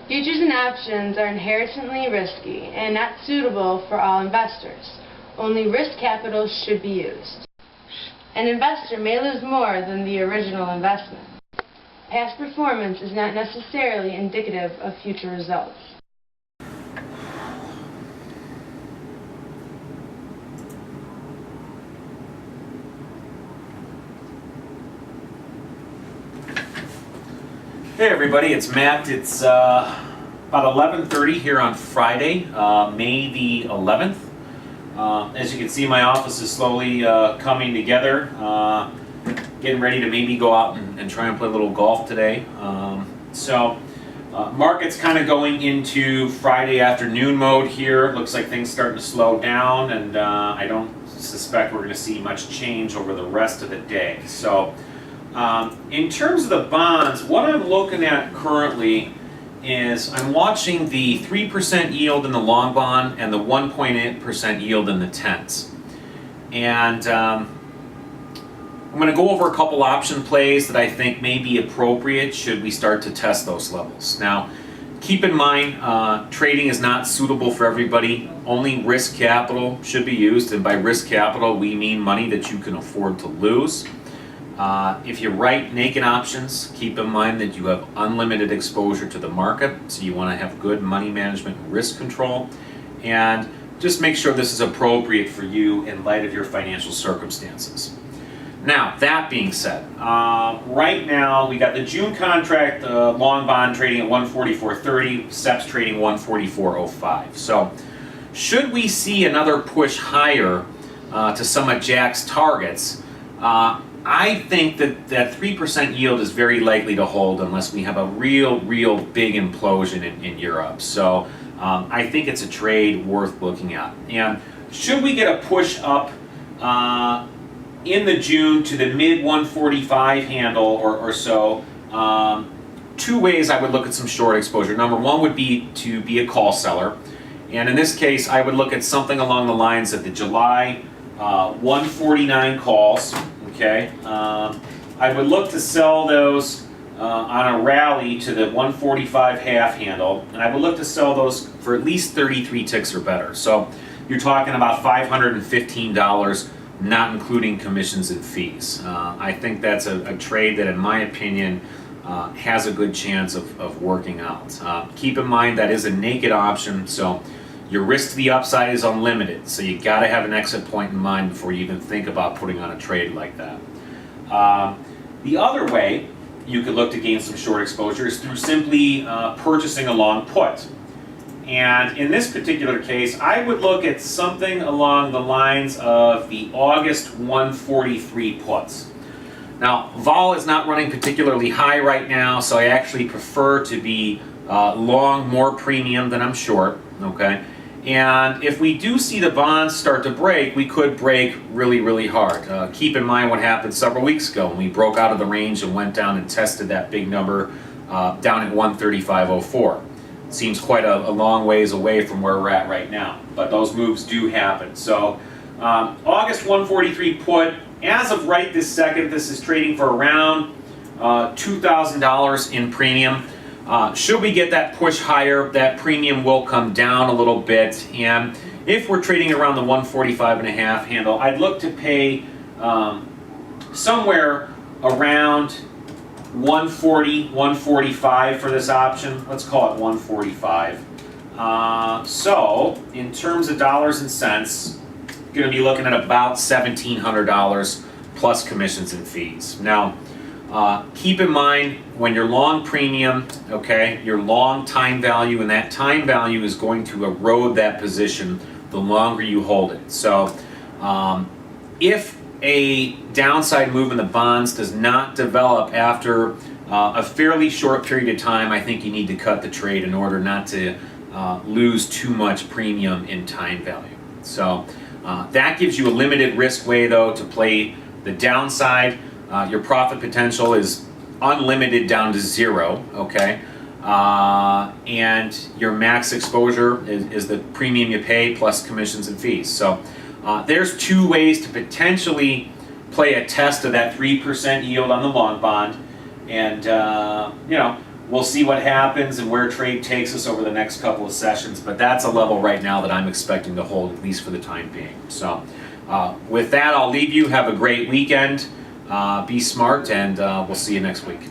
Futures and options are inherently risky and not suitable for all investors. Only risk capital should be used. An investor may lose more than the original investment. Past performance is not necessarily indicative of future results. Hey everybody, it's Matt. It's about 11:30 here on Friday, May the 11th. As you can see, my office is slowly coming together, getting ready to maybe go out and try and play a little golf today. Market's kind of going into Friday afternoon mode here. Looks like things starting to slow down, and I don't suspect we're going to see much change over the rest of the day. So in terms of the bonds, what I'm looking at currently is I'm watching the 3% yield in the long bond and the 1.8% yield in the 10s. And I'm going to go over a couple option plays that I think may be appropriate should we start to test those levels. Now, keep in mind, trading is not suitable for everybody. Only risk capital should be used, and by risk capital we mean money that you can afford to lose. If you write naked options, keep in mind that you have unlimited exposure to the market, so you want to have good money management and risk control, and just make sure this is appropriate for you in light of your financial circumstances. Now, that being said, right now we got the June contract, long bond trading at 144.30, SEP's trading 144.05. So should we see another push higher to some of Jack's targets, I think that 3% yield is very likely to hold unless we have a real big implosion in Europe. So I think it's a trade worth looking at. And should we get a push up in the June to the mid 145 handle or so, two ways I would look at some short exposure. Number one would be to be a call seller. And in this case, I would look at something along the lines of the July 149 calls. Okay, I would look to sell those on a rally to the 145 half handle, and I would look to sell those for at least 33 ticks or better. So you're talking about $515, not including commissions and fees. I think that's a trade that, in my opinion, has a good chance of working out. Keep in mind that is a naked option, so your risk to the upside is unlimited, so you got to have an exit point in mind before you even think about putting on a trade like that. The other way you could look to gain some short exposure is through simply purchasing a long put. And in this particular case, I would look at something along the lines of the August 143 puts. Now, vol is not running particularly high right now, so I actually prefer to be long more premium than I'm short. Okay. And if we do see the bonds start to break, we could break really hard. Keep in mind what happened several weeks ago when we broke out of the range and went down and tested that big number down at 135.04. Seems quite a long ways away from where we're at right now, but those moves do happen. So August 143 put, as of right this second, this is trading for around $2,000 in premium. Should we get that push higher, that premium will come down a little bit, and if we're trading around the 145.5 handle, I'd look to pay somewhere around 140, 145 for this option. Let's call it 145. So in terms of dollars and cents, going to be looking at about $1,700 plus commissions and fees. Now, keep in mind when you're long premium, okay, your long time value, and that time value is going to erode that position the longer you hold it. So if a downside move in the bonds does not develop after a fairly short period of time, I think you need to cut the trade in order not to lose too much premium in time value. So that gives you a limited risk way though to play the downside. Your profit potential is unlimited down to zero, okay? And your max exposure is the premium you pay plus commissions and fees. So there's two ways to potentially play a test of that 3% yield on the long bond. And, you know, we'll see what happens and where trade takes us over the next couple of sessions, but that's a level right now that I'm expecting to hold, at least for the time being. So with that, I'll leave you. Have a great weekend. Be smart, and we'll see you next week.